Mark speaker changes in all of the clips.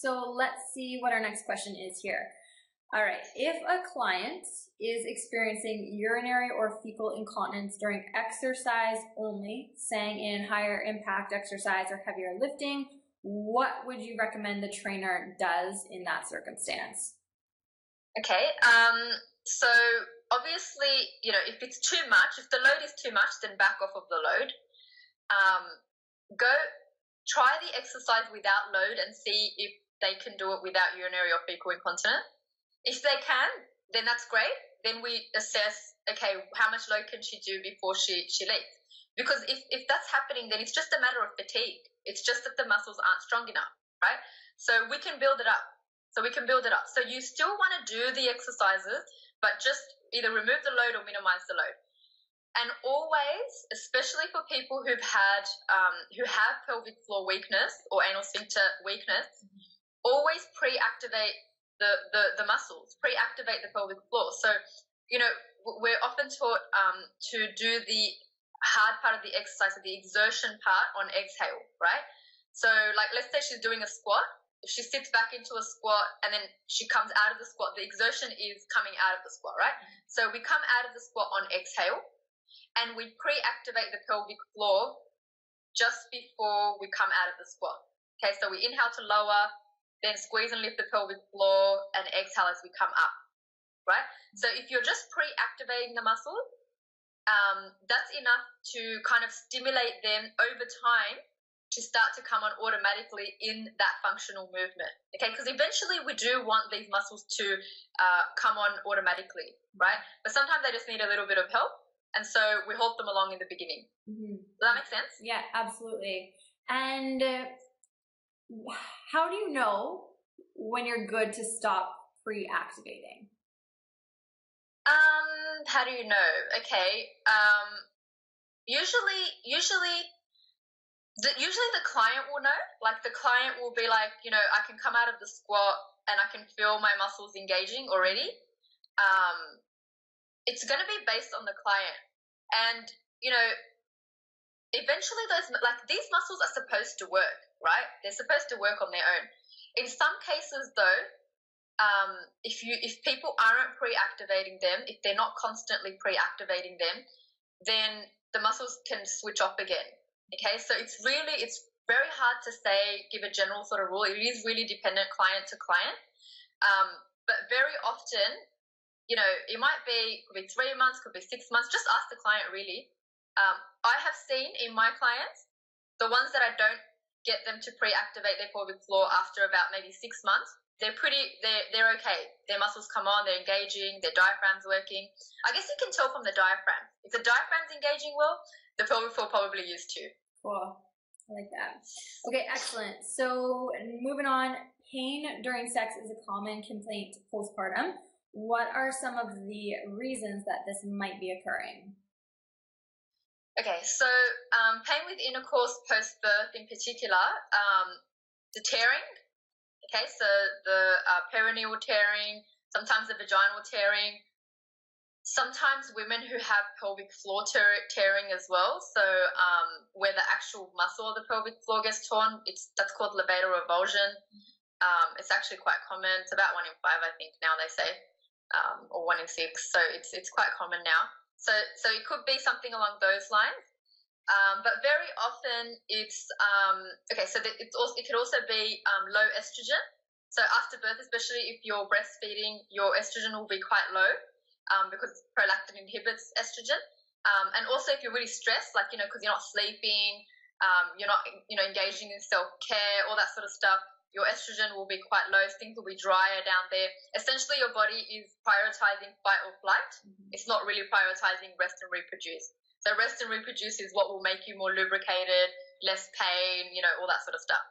Speaker 1: so let's see what our next question is here. All right, if a client is experiencing urinary or fecal incontinence during exercise only, saying in higher impact exercise or heavier lifting, what would you recommend the trainer does in that circumstance?
Speaker 2: Okay, so obviously, if it's too much, if the load is too much, then back off of the load. Go try the exercise without load and see if they can do it without urinary or fecal incontinence. If they can, then that's great. Then we assess, okay, how much load can she do before she leaves? Because if that's happening, then it's just a matter of fatigue. It's just that the muscles aren't strong enough, right? So we can build it up. So you still want to do the exercises, but just either remove the load or minimize the load. And always, especially for people who have pelvic floor weakness or anal sphincter weakness, always pre-activate the muscles, pre-activate the pelvic floor. So, we're often taught to do the hard part of the exercise, so the exertion part on exhale, right? So, like, let's say she's doing a squat. If she sits back into a squat and then she comes out of the squat, the exertion is coming out of the squat, right? So we come out of the squat on exhale and we pre-activate the pelvic floor just before we come out of the squat. Okay, so we inhale to lower, then squeeze and lift the pelvic floor, and exhale as we come up, right? So if you're just pre-activating the muscle, that's enough to kind of stimulate them over time to start to come on automatically in that functional movement, okay? Because eventually we do want these muscles to come on automatically, right? But sometimes they just need a little bit of help, and so we help them along in the beginning. Does that make sense?
Speaker 1: Yeah, absolutely. And how do you know when you're good to stop pre-activating?
Speaker 2: How do you know? Okay. Usually the client will know. Like, the client will be like, I can come out of the squat and I can feel my muscles engaging already. It's going to be based on the client. And, eventually these muscles are supposed to work, right? They're supposed to work on their own. In some cases, though, if people aren't pre-activating them, if they're not constantly pre-activating them, then the muscles can switch off again. Okay, so it's very hard to give a general sort of rule. It is really dependent client to client. But very often, it could be 3 months, could be 6 months. Just ask the client, really. I have seen in my clients, the ones that I don't get them to pre-activate their pelvic floor after about maybe 6 months, they're okay. Their muscles come on, they're engaging, their diaphragm's working. I guess you can tell from the diaphragm. If the diaphragm's engaging well, the pelvic floor probably is too.
Speaker 1: Cool. I like that. Okay, excellent. So moving on, pain during sex is a common complaint postpartum. What are some of the reasons that this might be occurring?
Speaker 2: Okay, so pain with intercourse post-birth in particular, the tearing. Okay, so the perineal tearing, sometimes the vaginal tearing, sometimes women who have pelvic floor tearing as well. So where the actual muscle of the pelvic floor gets torn, that's called levator avulsion. It's actually quite common. It's about 1 in 5, I think, now they say, or 1 in 6. So it's quite common now. So it could be something along those lines. But very often it's it could also be low estrogen. So after birth, especially if you're breastfeeding, your estrogen will be quite low because prolactin inhibits estrogen. And also if you're really stressed, because you're not sleeping, you're not engaging in self-care, all that sort of stuff, your estrogen will be quite low. Things will be drier down there. Essentially, your body is prioritizing fight or flight. It's not really prioritizing rest and reproduce. So rest and reproduce is what will make you more lubricated, less pain, all that sort of stuff.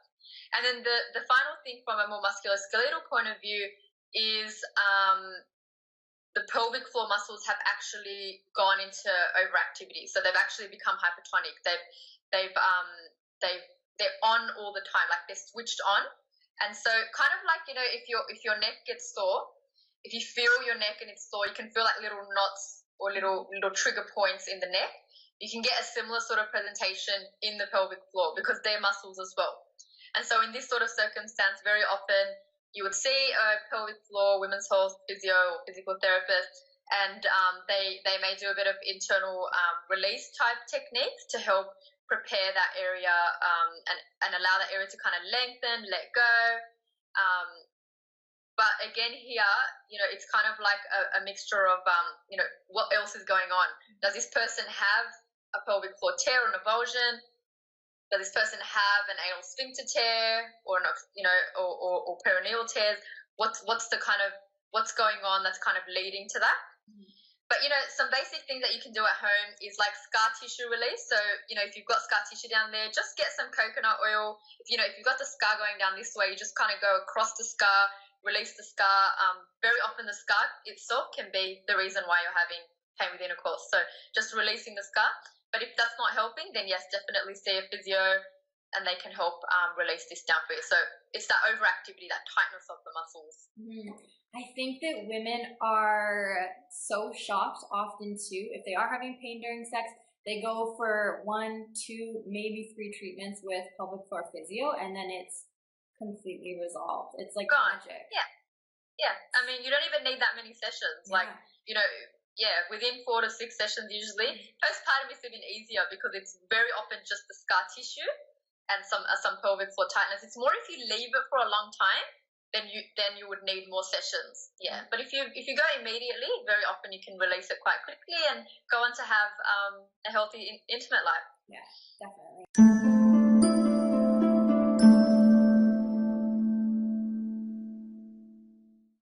Speaker 2: And then the final thing from a more musculoskeletal point of view is the pelvic floor muscles have actually gone into overactivity. So they've actually become hypertonic. They're on all the time, like they're switched on. And so kind of like, if your neck gets sore, if you feel your neck and it's sore, you can feel like little knots or little trigger points in the neck. You can get a similar sort of presentation in the pelvic floor because they're muscles as well. And so in this sort of circumstance, very often you would see a pelvic floor, women's health physio or physical therapist, and they may do a bit of internal release type techniques to help prepare that area and allow that area to kind of lengthen, let go. But again, here, it's kind of like a mixture of, what else is going on? Does this person have a pelvic floor tear or an avulsion? Does this person have an anal sphincter tear or or perineal tears? What's going on that's kind of leading to that? But, some basic things that you can do at home is like scar tissue release. So, if you've got scar tissue down there, just get some coconut oil. If you've got the scar going down this way, you just kind of go across the scar, release the scar. Very often the scar itself can be the reason why you're having pain with intercourse. So just releasing the scar. But if that's not helping, then yes, definitely see a physio and they can help release this down for you. So it's that overactivity, that tightness of the muscles.
Speaker 1: I think that women are so shocked often too. If they are having pain during sex, they go for 1, 2, maybe 3 treatments with pelvic floor physio, and then it's completely resolved. It's like
Speaker 2: gone.
Speaker 1: magic.
Speaker 2: Yeah. I mean, you don't even need that many sessions. Within 4 to 6 sessions usually. Postpartum is even easier because it's very often just the scar tissue and some pelvic floor tightness. It's more if you leave it for a long time, then you would need more sessions. Yeah. But if you go immediately, very often you can release it quite quickly and go on to have a healthy, intimate life.
Speaker 1: Yeah, definitely.